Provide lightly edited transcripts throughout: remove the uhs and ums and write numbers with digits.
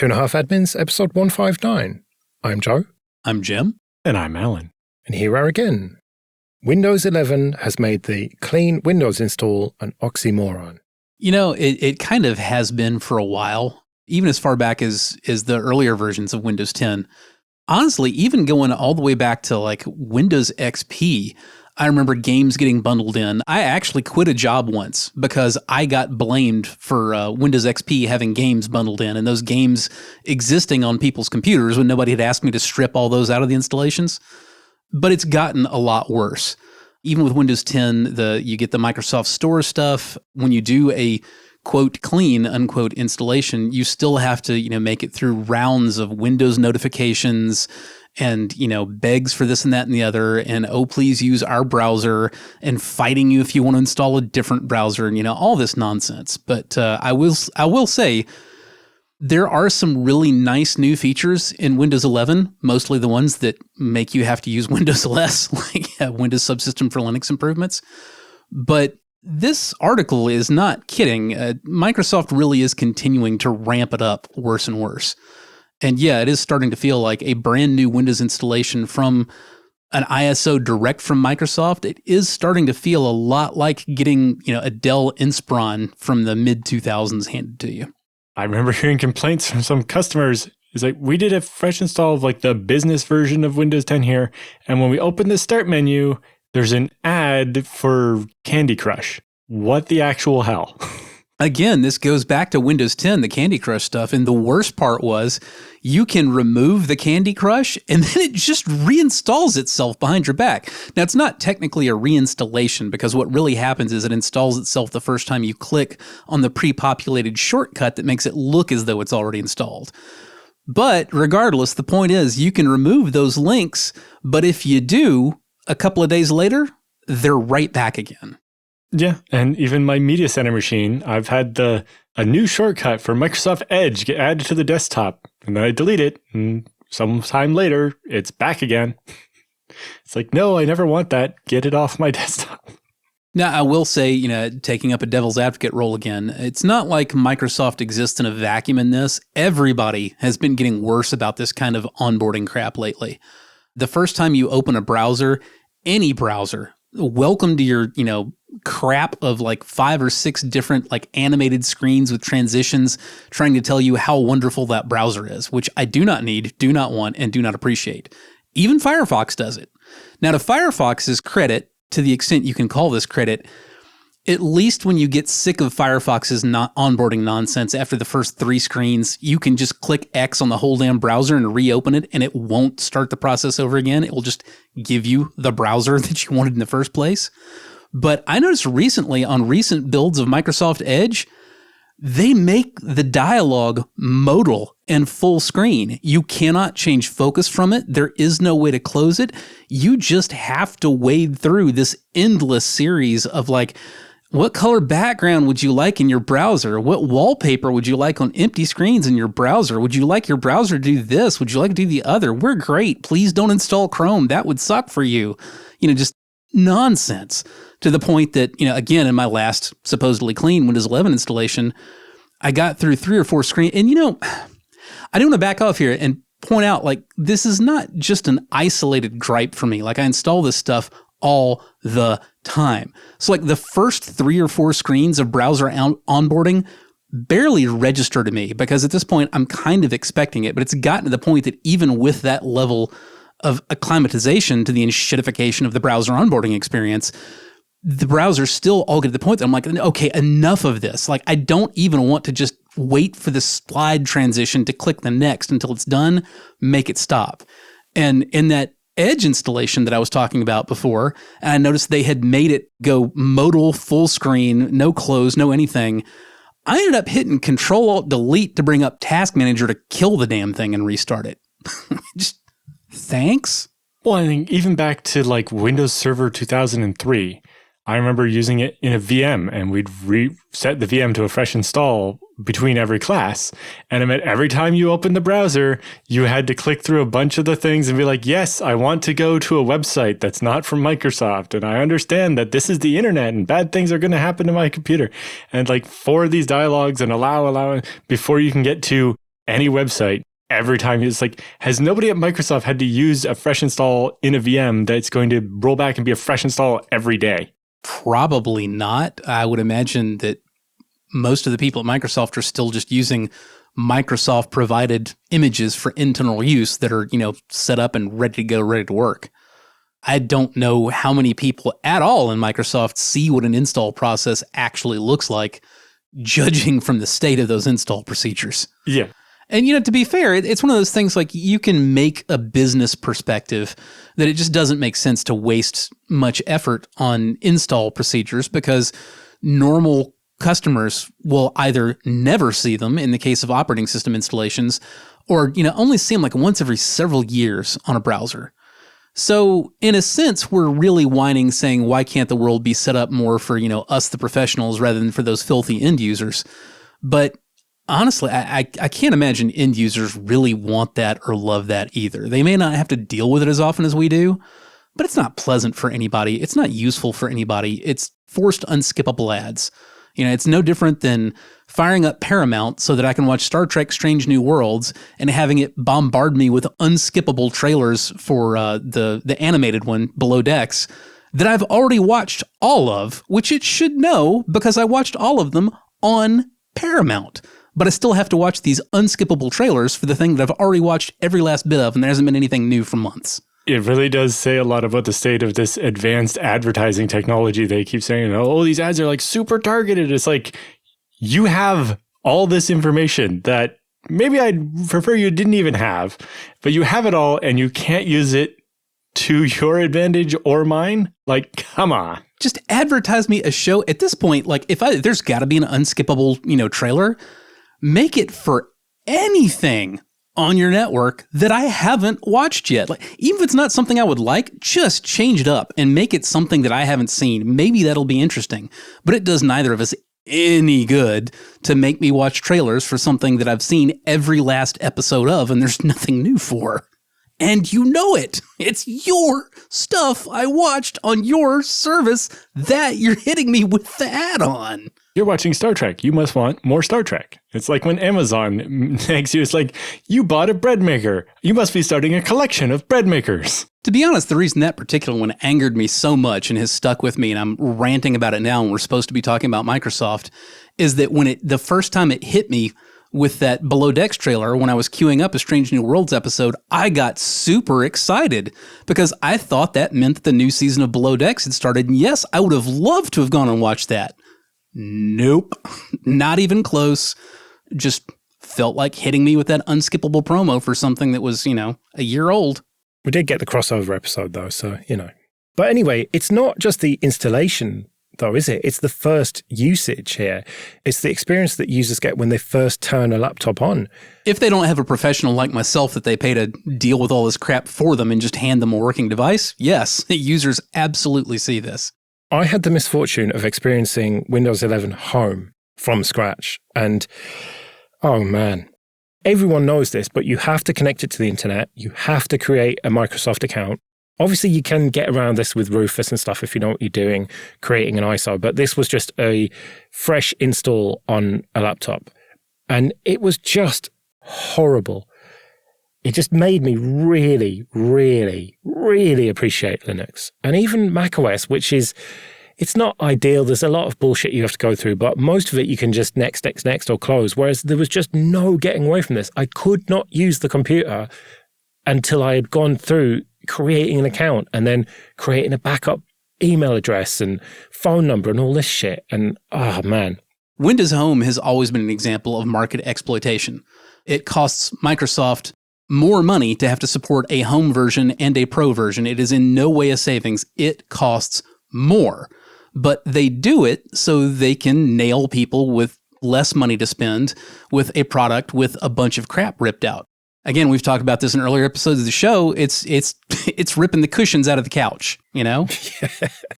Two and a Half Admins, episode 159. I'm Joe. I'm Jim. And I'm Alan. And here we are again. Windows 11 has made the clean Windows install an oxymoron. You know, it kind of has been for a while, even as far back as the earlier versions of Windows 10. Honestly, even going all the way back to like Windows XP, I remember games getting bundled in. I actually quit a job once because I got blamed for Windows XP having games bundled in and those games existing on people's computers when nobody had asked me to strip all those out of the installations. But it's gotten a lot worse. Even with Windows 10, you get the Microsoft Store stuff. When you do a quote clean unquote installation, you still have to, make it through rounds of Windows notifications and, begs for this and that and the other, and oh, please use our browser, and fighting you if you want to install a different browser, and, all this nonsense. But I will say there are some really nice new features in Windows 11, mostly the ones that make you have to use Windows less, like Windows Subsystem for Linux improvements. But this article is not kidding. Microsoft really is continuing to ramp it up worse and worse. And yeah, it is starting to feel like a brand new Windows installation from an ISO direct from Microsoft. It is starting to feel a lot like getting, a Dell Inspiron from the mid-2000s handed to you. I remember hearing complaints from some customers. It's like, we did a fresh install of like the business version of Windows 10 here. And when we open the start menu, there's an ad for Candy Crush. What the actual hell? Again, this goes back to Windows 10, the Candy Crush stuff. And the worst part was you can remove the Candy Crush and then it just reinstalls itself behind your back. Now, it's not technically a reinstallation because what really happens is it installs itself the first time you click on the pre-populated shortcut that makes it look as though it's already installed. But regardless, the point is you can remove those links. But if you do, a couple of days later, they're right back again. Yeah, and even my Media Center machine, I've had a new shortcut for Microsoft Edge get added to the desktop, and then I delete it, and sometime later, it's back again. It's like, no, I never want that. Get it off my desktop. Now, I will say, taking up a devil's advocate role again, it's not like Microsoft exists in a vacuum in this. Everybody has been getting worse about this kind of onboarding crap lately. The first time you open a browser, any browser, welcome to your, crap of like 5 or 6 different like animated screens with transitions trying to tell you how wonderful that browser is, which I do not need, do not want, and do not appreciate. Even Firefox does it. Now, to Firefox's credit, to the extent you can call this credit, at least when you get sick of Firefox's onboarding nonsense after the first 3 screens, you can just click X on the whole damn browser and reopen it, and it won't start the process over again. It will just give you the browser that you wanted in the first place. But I noticed recently on recent builds of Microsoft Edge, they make the dialogue modal and full screen. You cannot change focus from it. There is no way to close it. You just have to wade through this endless series of like, what color background would you like in your browser? What wallpaper would you like on empty screens in your browser? Would you like your browser to do this? Would you like to do the other? We're great. Please don't install Chrome. That would suck for you. Just nonsense to the point that, again, in my last supposedly clean Windows 11 installation, I got through 3 or 4 screens. And, I do want to back off here and point out, like, this is not just an isolated gripe for me. Like, I install this stuff all the time. So like the first 3 or 4 screens of browser onboarding barely register to me because at this point I'm kind of expecting it, but it's gotten to the point that even with that level of acclimatization to the shitification of the browser onboarding experience, the browsers still all get to the point that I'm like, okay, enough of this. Like I don't even want to just wait for the slide transition to click the next until it's done, make it stop. And in that Edge installation that I was talking about before, and I noticed they had made it go modal, full screen, no close, no anything. I ended up hitting Control-Alt-Delete to bring up Task Manager to kill the damn thing and restart it. Just thanks. Well, I think even back to like Windows Server 2003, I remember using it in a VM and we'd reset the VM to a fresh install between every class. And it meant every time you opened the browser, you had to click through a bunch of the things and be like, yes, I want to go to a website that's not from Microsoft. And I understand that this is the internet and bad things are going to happen to my computer. And like 4 of these dialogues and allow before you can get to any website every time. It's like, has nobody at Microsoft had to use a fresh install in a VM that's going to roll back and be a fresh install every day? Probably not. I would imagine that most of the people at Microsoft are still just using Microsoft provided images for internal use that are, set up and ready to go, ready to work. I don't know how many people at all in Microsoft see what an install process actually looks like, judging from the state of those install procedures. Yeah. And, to be fair, it's one of those things like you can make a business perspective that it just doesn't make sense to waste much effort on install procedures because normal customers will either never see them in the case of operating system installations or, only see them like once every several years on a browser. So in a sense, we're really whining saying, why can't the world be set up more for, us, the professionals, rather than for those filthy end users? But honestly, I can't imagine end users really want that or love that either. They may not have to deal with it as often as we do, but it's not pleasant for anybody. It's not useful for anybody. It's forced unskippable ads. It's no different than firing up Paramount so that I can watch Star Trek Strange New Worlds and having it bombard me with unskippable trailers for the animated one, Below Decks, that I've already watched all of, which it should know because I watched all of them on Paramount. But I still have to watch these unskippable trailers for the thing that I've already watched every last bit of, and there hasn't been anything new for months. It really does say a lot about the state of this advanced advertising technology. They keep saying, oh, these ads are like super targeted. It's like, you have all this information that maybe I'd prefer you didn't even have, but you have it all and you can't use it to your advantage or mine. Like, come on. Just advertise me a show at this point. Like if there's gotta be an unskippable, trailer, make it for anything on your network that I haven't watched yet. Like, even if it's not something I would like, just change it up and make it something that I haven't seen. Maybe that'll be interesting, but it does neither of us any good to make me watch trailers for something that I've seen every last episode of and there's nothing new for. And you know it. It's your stuff I watched on your service that you're hitting me with the ad on. You're watching Star Trek. You must want more Star Trek. It's like when Amazon thanks you. It's like, you bought a bread maker. You must be starting a collection of bread makers. To be honest, the reason that particular one angered me so much and has stuck with me, and I'm ranting about it now and we're supposed to be talking about Microsoft, is that when the first time it hit me with that Below Decks trailer, when I was queuing up a Strange New Worlds episode, I got super excited because I thought that meant that the new season of Below Decks had started. And yes, I would have loved to have gone and watched that. Nope, not even close. Just felt like hitting me with that unskippable promo for something that was, a year old. We did get the crossover episode though, so, But anyway, it's not just the installation though, is it? It's the first usage here. It's the experience that users get when they first turn a laptop on. If they don't have a professional like myself that they pay to deal with all this crap for them and just hand them a working device, yes, users absolutely see this. I had the misfortune of experiencing Windows 11 Home from scratch. And, oh man, everyone knows this, but you have to connect it to the internet. You have to create a Microsoft account. Obviously, you can get around this with Rufus and stuff if you know what you're doing, creating an ISO. But this was just a fresh install on a laptop. And it was just horrible. It just made me really, really, really appreciate Linux. And even macOS, which it's not ideal. There's a lot of bullshit you have to go through, but most of it you can just next or close. Whereas there was just no getting away from this. I could not use the computer until I had gone through creating an account and then creating a backup email address and phone number and all this shit. And, oh man. Windows Home has always been an example of market exploitation. It costs Microsoft more money to have to support a home version and a pro version. It is in no way a savings. It costs more. But they do it so they can nail people with less money to spend with a product with a bunch of crap ripped out. Again, we've talked about this in earlier episodes of the show. It's ripping the cushions out of the couch,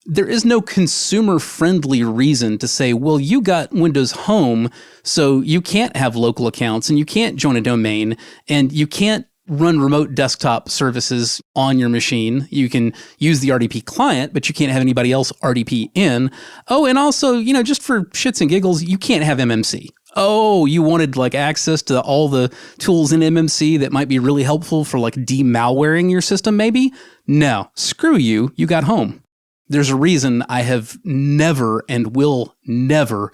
There is no consumer-friendly reason to say, well, you got Windows Home, so you can't have local accounts, and you can't join a domain, and you can't run remote desktop services on your machine. You can use the RDP client, but you can't have anybody else RDP in. Oh, and also, just for shits and giggles, you can't have MMC. Oh, you wanted like access to all the tools in MMC that might be really helpful for like demalwaring your system, maybe? No, screw you. You got home. There's a reason I have never and will never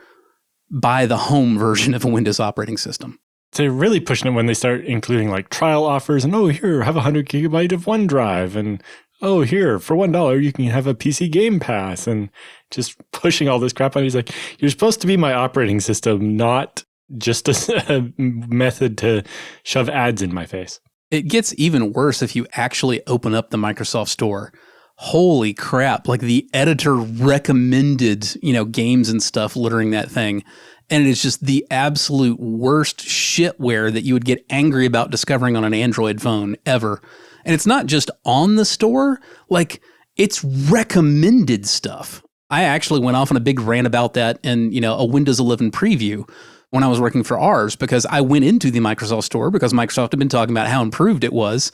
buy the home version of a Windows operating system. They're really pushing it when they start including like trial offers and, oh, here, have 100 gigabyte of OneDrive, and oh, here, for $1, you can have a PC Game Pass, and just pushing all this crap on you. He's like, you're supposed to be my operating system, not just a method to shove ads in my face. It gets even worse if you actually open up the Microsoft Store. Holy crap, like the editor recommended, games and stuff littering that thing. And it is just the absolute worst shitware that you would get angry about discovering on an Android phone ever. And it's not just on the store, like it's recommended stuff. I actually went off on a big rant about that in, a Windows 11 preview when I was working for ours, because I went into the Microsoft Store because Microsoft had been talking about how improved it was.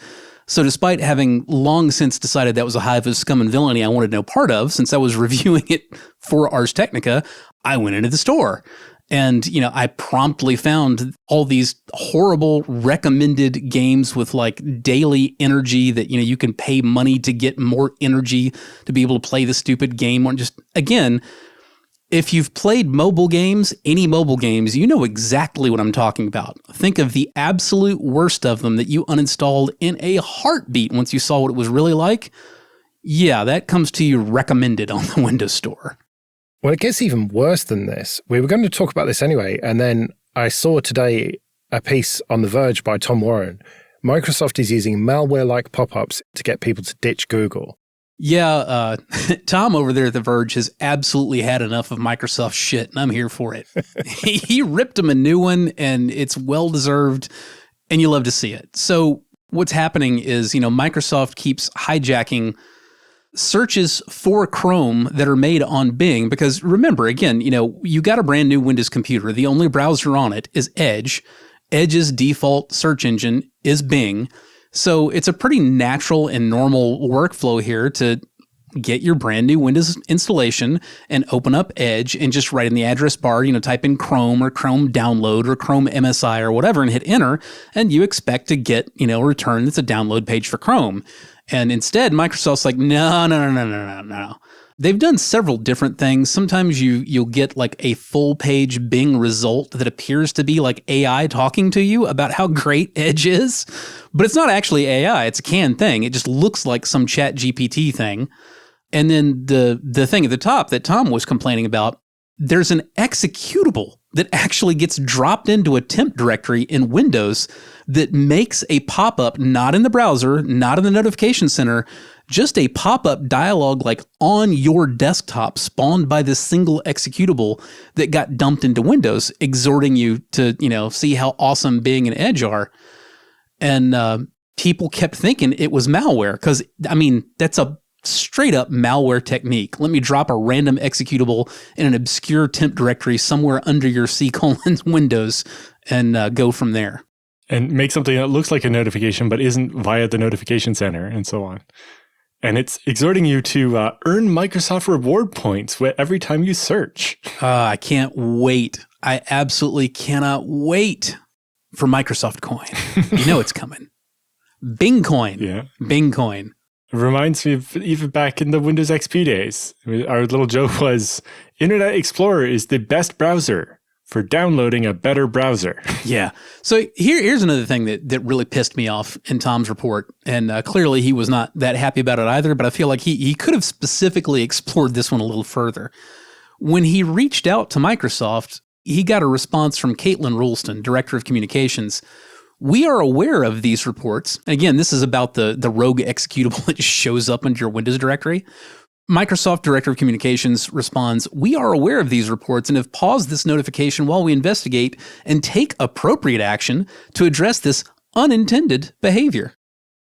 So despite having long since decided that was a hive of scum and villainy I wanted no part of, since I was reviewing it for Ars Technica, I went into the store. And, I promptly found all these horrible recommended games with like daily energy that, you can pay money to get more energy to be able to play the stupid game. Or just, again, if you've played mobile games, any mobile games, you know exactly what I'm talking about. Think of the absolute worst of them that you uninstalled in a heartbeat once you saw what it was really like. Yeah, that comes to you recommended on the Windows Store. Well, it gets even worse than this. We were going to talk about this anyway, and then I saw today a piece on The Verge by Tom Warren. Microsoft is using malware-like pop-ups to get people to ditch Google. Yeah, Tom over there at The Verge has absolutely had enough of Microsoft shit, and I'm here for it. He ripped him a new one, and it's well-deserved, and you love to see it. So what's happening is, Microsoft keeps hijacking searches for Chrome that are made on Bing, because remember, again, you got a brand new Windows computer. The only browser on it is Edge. Edge's default search engine is Bing. So it's a pretty natural and normal workflow here to get your brand new Windows installation and open up Edge and just write in the address bar, type in Chrome or Chrome download or Chrome MSI or whatever and hit enter. And you expect to get, a return that's a download page for Chrome. And instead, Microsoft's like, no. They've done several different things. Sometimes you'll get like a full page Bing result that appears to be like AI talking to you about how great Edge is, but it's not actually AI. It's a canned thing. It just looks like some Chat GPT thing. And then the thing at the top that Tom was complaining about, there's an executable that actually gets dropped into a temp directory in Windows that makes a pop-up, not in the browser, not in the notification center, just a pop-up dialog like on your desktop spawned by this single executable that got dumped into Windows, exhorting you to, see how awesome Bing and Edge are. And people kept thinking it was malware because, that's a straight up malware technique. Let me drop a random executable in an obscure temp directory somewhere under your C: Windows and go from there. And make something that looks like a notification but isn't via the notification center and so on. And it's exhorting you to earn Microsoft reward points every time you search. I can't wait. I absolutely cannot wait for Microsoft Coin. It's coming. Bing Coin. Yeah. Bing Coin. It reminds me of even back in the Windows XP days. Our little joke was, Internet Explorer is the best browser for downloading a better browser. Yeah. So here's another thing that really pissed me off in Tom's report. And clearly he was not that happy about it either, but I feel like he could have specifically explored this one a little further. When he reached out to Microsoft, he got a response from Caitlin Rulston, Director of Communications. We are aware of these reports. And again, this is about the rogue executable that just shows up into your Windows directory. Microsoft Director of Communications responds, we are aware of these reports and have paused this notification while we investigate and take appropriate action to address this unintended behavior.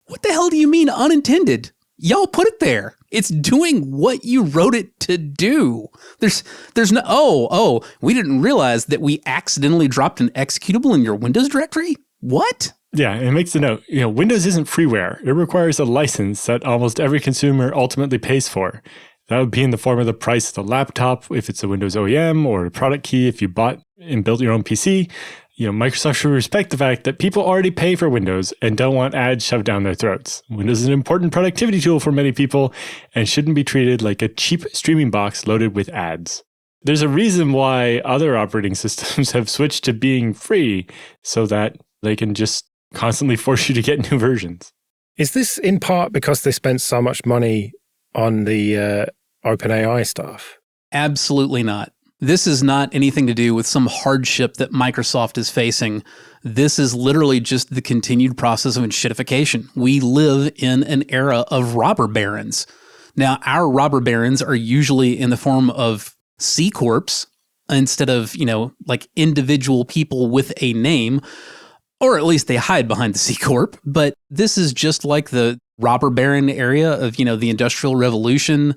What the hell do you mean unintended? Y'all put it there. It's doing what you wrote it to do. There's no, we didn't realize that we accidentally dropped an executable in your Windows directory? What? Yeah, it makes the note, Windows isn't freeware. It requires a license that almost every consumer ultimately pays for. That would be in the form of the price of the laptop if it's a Windows OEM, or a product key if you bought and built your own PC. Microsoft should respect the fact that people already pay for Windows and don't want ads shoved down their throats. Windows is an important productivity tool for many people and shouldn't be treated like a cheap streaming box loaded with ads. There's a reason why other operating systems have switched to being free, so that they can just constantly force you to get new versions. Is this in part because they spent so much money on the OpenAI stuff? Absolutely not. This is not anything to do with some hardship that Microsoft is facing. This is literally just the continued process of enshittification. We live in an era of robber barons. Now, our robber barons are usually in the form of C Corps instead of, like individual people with a name, or at least they hide behind the C Corp. But this is just like the robber baron area of, the Industrial Revolution,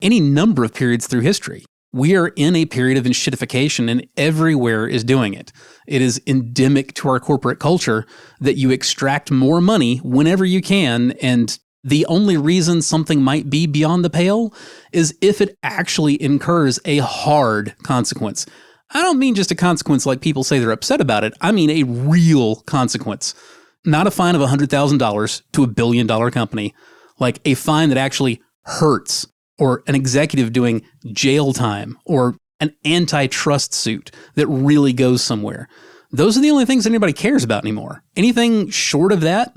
any number of periods through history. We are in a period of enshittification, and everywhere is doing it. It is endemic to our corporate culture that you extract more money whenever you can, and the only reason something might be beyond the pale is if it actually incurs a hard consequence. I don't mean just a consequence like people say they're upset about it. I mean a real consequence. Not a fine of $100,000 to a billion-dollar company, like a fine that actually hurts, or an executive doing jail time, or an antitrust suit that really goes somewhere. Those are the only things anybody cares about anymore. Anything short of that,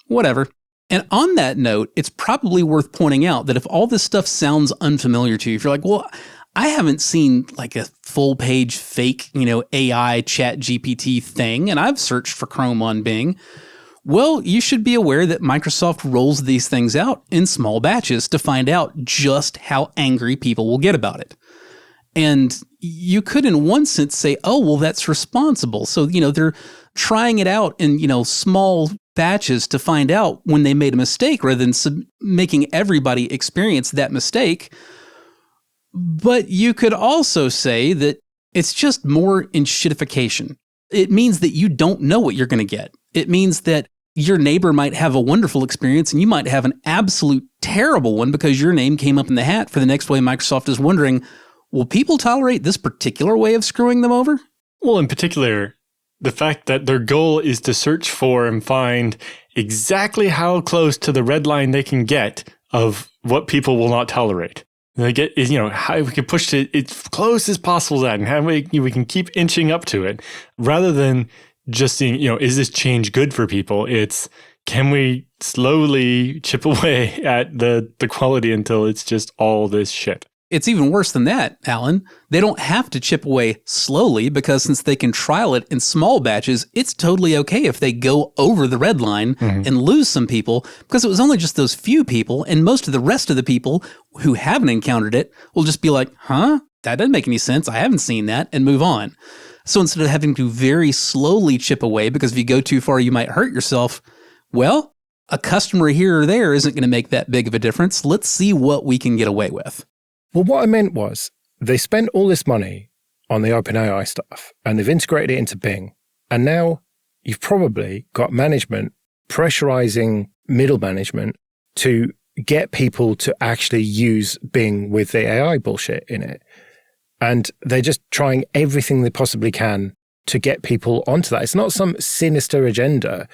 whatever. And on that note, it's probably worth pointing out that if all this stuff sounds unfamiliar to you, if you're like, well, I haven't seen like a full page fake, AI chat GPT thing, and I've searched for Chrome on Bing. Well, you should be aware that Microsoft rolls these things out in small batches to find out just how angry people will get about it. And you could, in one sense, say, oh, well, that's responsible. So, they're trying it out in, small batches to find out when they made a mistake rather than making everybody experience that mistake. But you could also say that it's just more enshittification. It means that you don't know what you're going to get. It means that your neighbor might have a wonderful experience and you might have an absolute terrible one because your name came up in the hat for the next way. Microsoft is wondering, will people tolerate this particular way of screwing them over? Well, in particular, the fact that their goal is to search for and find exactly how close to the red line they can get of what people will not tolerate. They get, how we can push it as close as possible to that, and how we can keep inching up to it, rather than just seeing, is this change good for people? It's, can we slowly chip away at the quality until it's just all this shit? It's even worse than that, Alan. They don't have to chip away slowly because since they can trial it in small batches, it's totally okay if they go over the red line and lose some people, because it was only just those few people, and most of the rest of the people who haven't encountered it will just be like, huh? That doesn't make any sense. I haven't seen that, and move on. So instead of having to very slowly chip away, because if you go too far, you might hurt yourself, well, a customer here or there isn't going to make that big of a difference. Let's see what we can get away with. Well, what I meant was they spent all this money on the OpenAI stuff and they've integrated it into Bing. And now you've probably got management pressurizing middle management to get people to actually use Bing with the AI bullshit in it. And they're just trying everything they possibly can to get people onto that. It's not some sinister agenda.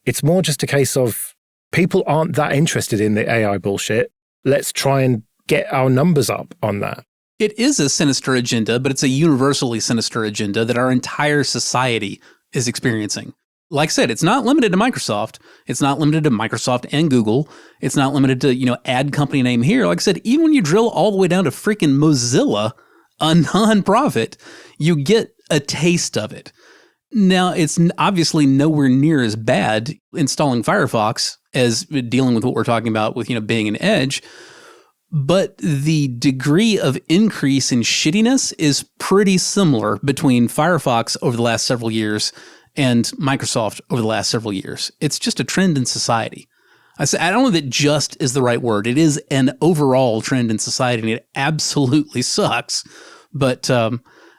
It's more just a case of people aren't that interested in the AI bullshit. Let's try and get our numbers up on that. It is a sinister agenda, but it's a universally sinister agenda that our entire society is experiencing. Like I said, it's not limited to Microsoft. It's not limited to Microsoft and Google. It's not limited to, add company name here. Like I said, even when you drill all the way down to freaking Mozilla, a nonprofit, you get a taste of it. Now, it's obviously nowhere near as bad installing Firefox as dealing with what we're talking about with, Bing and Edge. But the degree of increase in shittiness is pretty similar between Firefox over the last several years and Microsoft over the last several years. It's just a trend in society. I don't know that just is the right word. It is an overall trend in society, and it absolutely sucks. But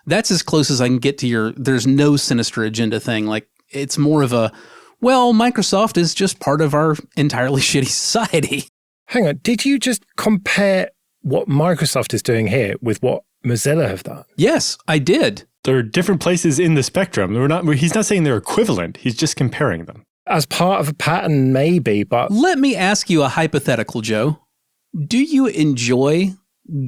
that's as close as I can get to there's no sinister agenda thing. Like, it's more of a, well, Microsoft is just part of our entirely shitty society. Hang on, did you just compare what Microsoft is doing here with what Mozilla have done? Yes, I did. There are different places in the spectrum. He's not saying they're equivalent. He's just comparing them. As part of a pattern, maybe, but... Let me ask you a hypothetical, Joe. Do you enjoy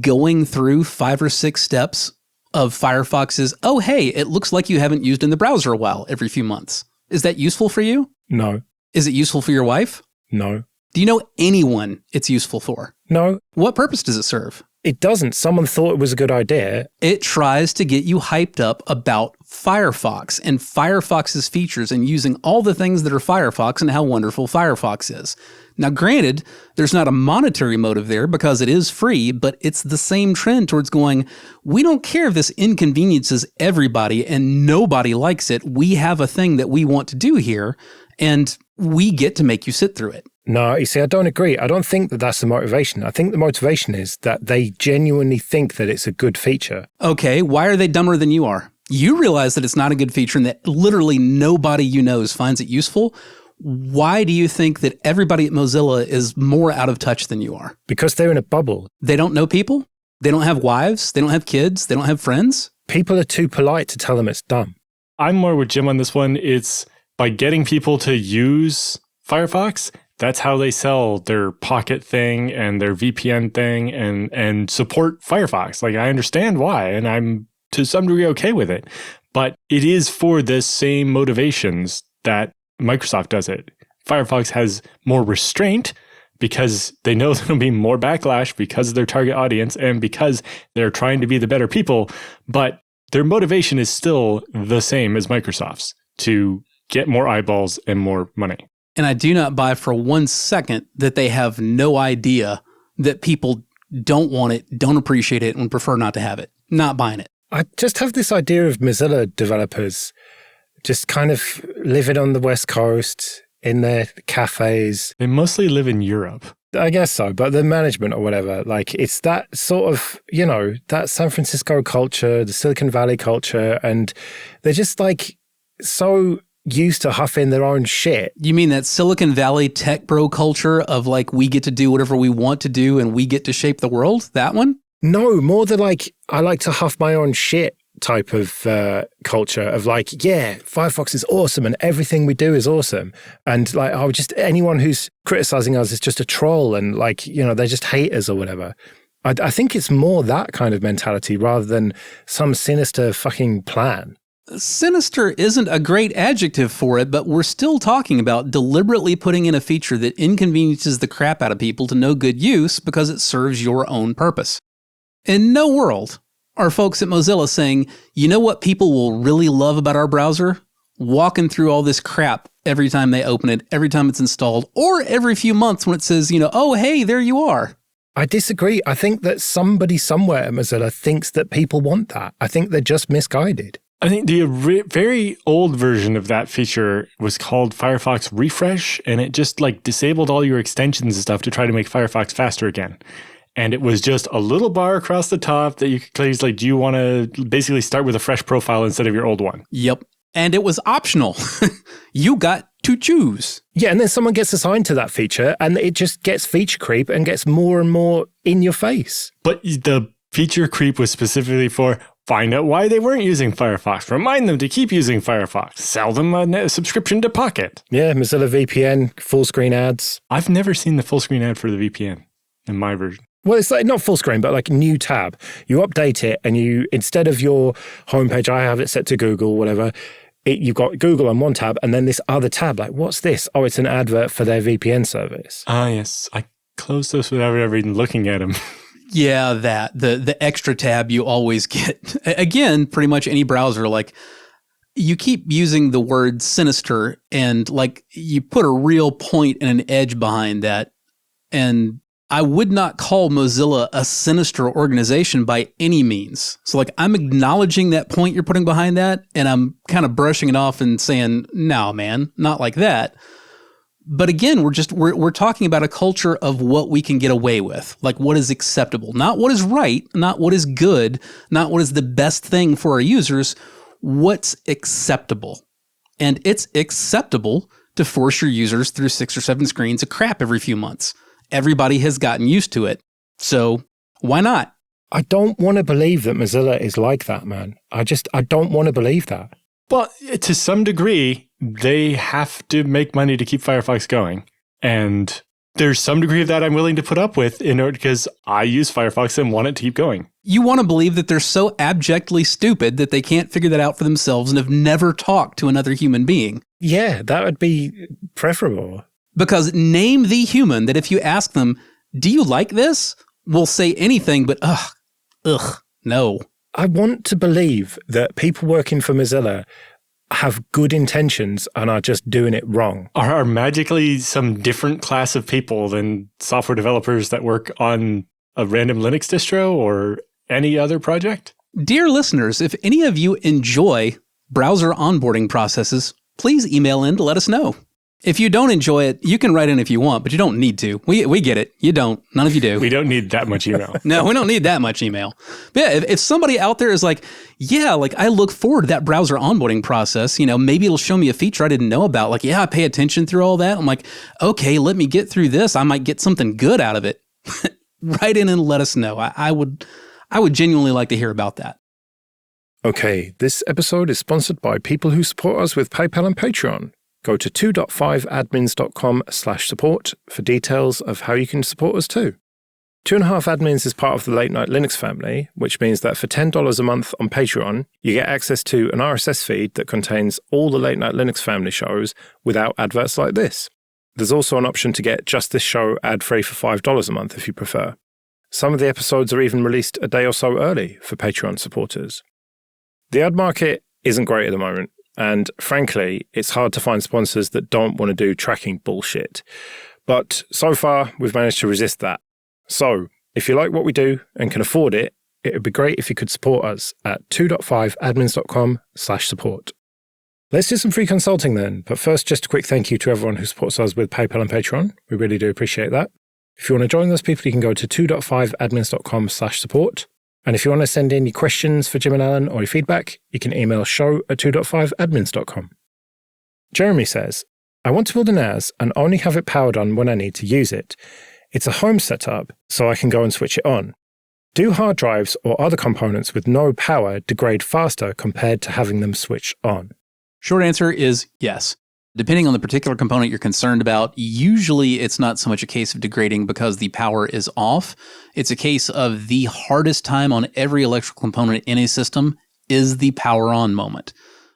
going through 5 or 6 steps of Firefox's, oh, hey, it looks like you haven't used in the browser a while every few months? Is that useful for you? No. Is it useful for your wife? No. Do you know anyone it's useful for? No. What purpose does it serve? It doesn't. Someone thought it was a good idea. It tries to get you hyped up about Firefox and Firefox's features and using all the things that are Firefox and how wonderful Firefox is. Now, granted, there's not a monetary motive there because it is free, but it's the same trend towards going, we don't care if this inconveniences everybody and nobody likes it. We have a thing that we want to do here, and we get to make you sit through it. No, you see, I don't agree. I don't think that that's the motivation. I think the motivation is that they genuinely think that it's a good feature. Okay, why are they dumber than you are? You realize that it's not a good feature and that literally nobody you know finds it useful. Why do you think that everybody at Mozilla is more out of touch than you are? Because they're in a bubble. They don't know people? They don't have wives? They don't have kids? They don't have friends? People are too polite to tell them it's dumb. I'm more with Jim on this one. It's by getting people to use Firefox, that's how they sell their Pocket thing and their VPN thing and support Firefox. Like, I understand why, and I'm to some degree okay with it. But it is for the same motivations that Microsoft does it. Firefox has more restraint because they know there'll be more backlash because of their target audience and because they're trying to be the better people. But their motivation is still the same as Microsoft's, to get more eyeballs and more money. And I do not buy for 1 second that they have no idea that people don't want it, don't appreciate it, and prefer not to have it. Not buying it. I just have this idea of Mozilla developers just kind of living on the West Coast in their cafes. They mostly live in Europe. I guess so, but the management or whatever, like it's that sort of, you know, that San Francisco culture, the Silicon Valley culture, and they're just like so used to huffing their own shit. You mean that Silicon Valley tech bro culture of like, we get to do whatever we want to do and we get to shape the world? That one? No, more the like, I like to huff my own shit type of culture of like, yeah, Firefox is awesome and everything we do is awesome. And like, oh, just anyone who's criticizing us is just a troll and like, you know, they're just haters or whatever. I think it's more that kind of mentality rather than some sinister fucking plan. Sinister isn't a great adjective for it, but we're still talking about deliberately putting in a feature that inconveniences the crap out of people to no good use because it serves your own purpose. In no world are folks at Mozilla saying, you know what people will really love about our browser? Walking through all this crap every time they open it, every time it's installed, or every few months when it says, you know, oh, hey, there you are. I disagree. I think that somebody somewhere at Mozilla thinks that people want that. I think they're just misguided. I think the very old version of that feature was called Firefox Refresh, and it just like disabled all your extensions and stuff to try to make Firefox faster again. And it was just a little bar across the top that you could click, like, do you want to basically start with a fresh profile instead of your old one? Yep. And it was optional. You got to choose. Yeah, and then someone gets assigned to that feature and it just gets feature creep and gets more and more in your face. But the feature creep was specifically for find out why they weren't using Firefox, remind them to keep using Firefox, sell them a subscription to Pocket. Yeah, Mozilla VPN, full screen ads. I've never seen the full screen ad for the VPN in my version. Well, it's like not full screen, but like new tab. You update it and you, instead of your homepage, I have it set to Google, whatever, you've got Google on one tab and then this other tab. Like, what's this? Oh, it's an advert for their VPN service. Ah, yes. I closed those without ever even looking at them. Yeah, the extra tab you always get. Again, pretty much any browser, like you keep using the word sinister and like you put a real point and an edge behind that. And I would not call Mozilla a sinister organization by any means. So like I'm acknowledging that point you're putting behind that and I'm kind of brushing it off and saying, no, man, not like that. But again, we're talking about a culture of what we can get away with, like what is acceptable, not what is right, not what is good, not what is the best thing for our users, what's acceptable. And it's acceptable to force your users through 6 or 7 screens of crap every few months. Everybody has gotten used to it. So Why not? I don't want to believe that Mozilla is like that, man. I don't want to believe that. Well, to some degree, they have to make money to keep Firefox going. And there's some degree of that I'm willing to put up with in order because I use Firefox and want it to keep going. You want to believe that they're so abjectly stupid that they can't figure that out for themselves and have never talked to another human being. Yeah, that would be preferable. Because name the human that if you ask them, do you like this? Will say anything but, no. I want to believe that people working for Mozilla have good intentions and are just doing it wrong. Are magically some different class of people than software developers that work on a random Linux distro or any other project? Dear listeners, if any of you enjoy browser onboarding processes, please email in to let us know. If you don't enjoy it, you can write in if you want, but you don't need to. We get it. You don't. None of you do. We don't need that much email. No, we don't need that much email. But yeah, if somebody out there is like, yeah, like I look forward to that browser onboarding process, maybe it'll show me a feature I didn't know about. Like, yeah, I pay attention through all that. I'm like, okay, let me get through this. I might get something good out of it. Write in and let us know. I would genuinely like to hear about that. Okay, this episode is sponsored by people who support us with PayPal and Patreon. Go to 2.5admins.com/support for details of how you can support us too. 2.5 Admins is part of the Late Night Linux family, which means that for $10 a month on Patreon, you get access to an RSS feed that contains all the Late Night Linux family shows without adverts like this. There's also an option to get just this show ad-free for $5 a month if you prefer. Some of the episodes are even released a day or so early for Patreon supporters. The ad market isn't great at the moment. And frankly, it's hard to find sponsors that don't want to do tracking bullshit. But so far, we've managed to resist that. So, if you like what we do and can afford it, it would be great if you could support us at 2.5admins.com/support. Let's do some free consulting then. But first, just a quick thank you to everyone who supports us with PayPal and Patreon. We really do appreciate that. If you want to join those people, you can go to 2.5admins.com/support. And if you want to send in your questions for Jim and Alan or your feedback, you can email show@2.5admins.com. Jeremy says, I want to build a NAS and only have it powered on when I need to use it. It's a home setup, so I can go and switch it on. Do hard drives or other components with no power degrade faster compared to having them switch on? Short answer is yes. Depending on the particular component you're concerned about, usually it's not so much a case of degrading because the power is off. It's a case of the hardest time on every electrical component in a system is the power on moment.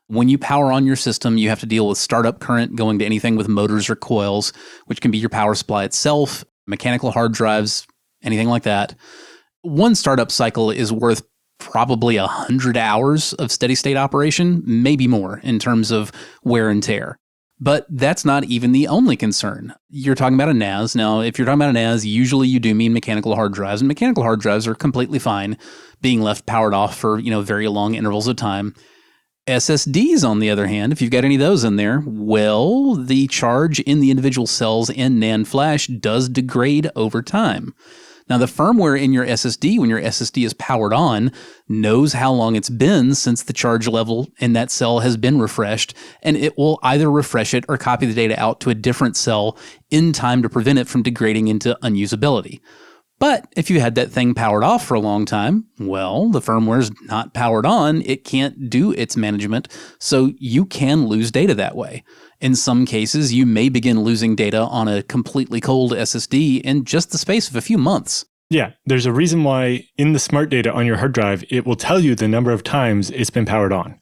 When you power on your system, you have to deal with startup current going to anything with motors or coils, which can be your power supply itself, mechanical hard drives, anything like that. One startup cycle is worth probably 100 hours of steady state operation, maybe more in terms of wear and tear. But that's not even the only concern. You're talking about a NAS. Now, if you're talking about a NAS, usually you do mean mechanical hard drives, and mechanical hard drives are completely fine being left powered off for, very long intervals of time. SSDs, on the other hand, if you've got any of those in there, well, the charge in the individual cells in NAND flash does degrade over time. Now, the firmware in your SSD, when your SSD is powered on, knows how long it's been since the charge level in that cell has been refreshed, and it will either refresh it or copy the data out to a different cell in time to prevent it from degrading into unusability. But if you had that thing powered off for a long time, well, the firmware's not powered on, it can't do its management, so you can lose data that way. In some cases, you may begin losing data on a completely cold SSD in just the space of a few months. Yeah, there's a reason why in the smart data on your hard drive, it will tell you the number of times it's been powered on,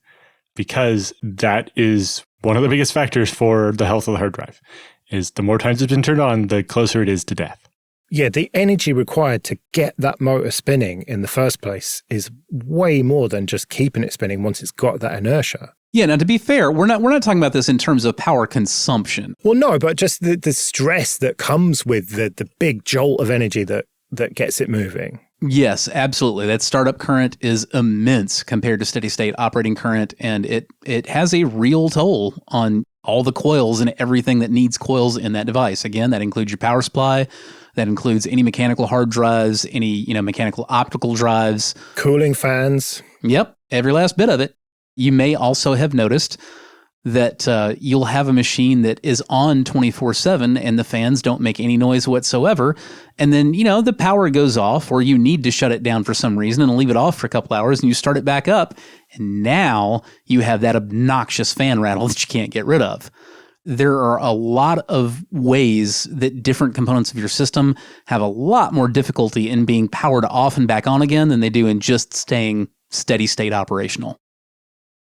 because that is one of the biggest factors for the health of the hard drive, is the more times it's been turned on, the closer it is to death. Yeah, the energy required to get that motor spinning in the first place is way more than just keeping it spinning once it's got that inertia. Yeah, now to be fair, we're not talking about this in terms of power consumption. Well, no, but just the stress that comes with the big jolt of energy that gets it moving. Yes, absolutely. That startup current is immense compared to steady state operating current, and it has a real toll on all the coils and everything that needs coils in that device. Again, that includes your power supply. That includes any mechanical hard drives, any mechanical optical drives. Cooling fans. Yep, every last bit of it. You may also have noticed that you'll have a machine that is on 24/7 and the fans don't make any noise whatsoever. And then, the power goes off or you need to shut it down for some reason and leave it off for a couple hours and you start it back up. And now you have that obnoxious fan rattle that you can't get rid of. There are a lot of ways that different components of your system have a lot more difficulty in being powered off and back on again than they do in just staying steady state operational.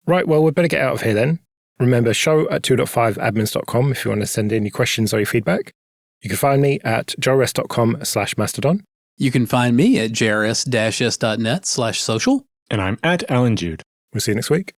Right, well, we better get out of here then. Remember, show@2.5admins.com if you want to send in your questions or your feedback. You can find me at joerest.com/mastodon. You can find me at jrs-s.net/social. And I'm at Alan Jude. We'll see you next week.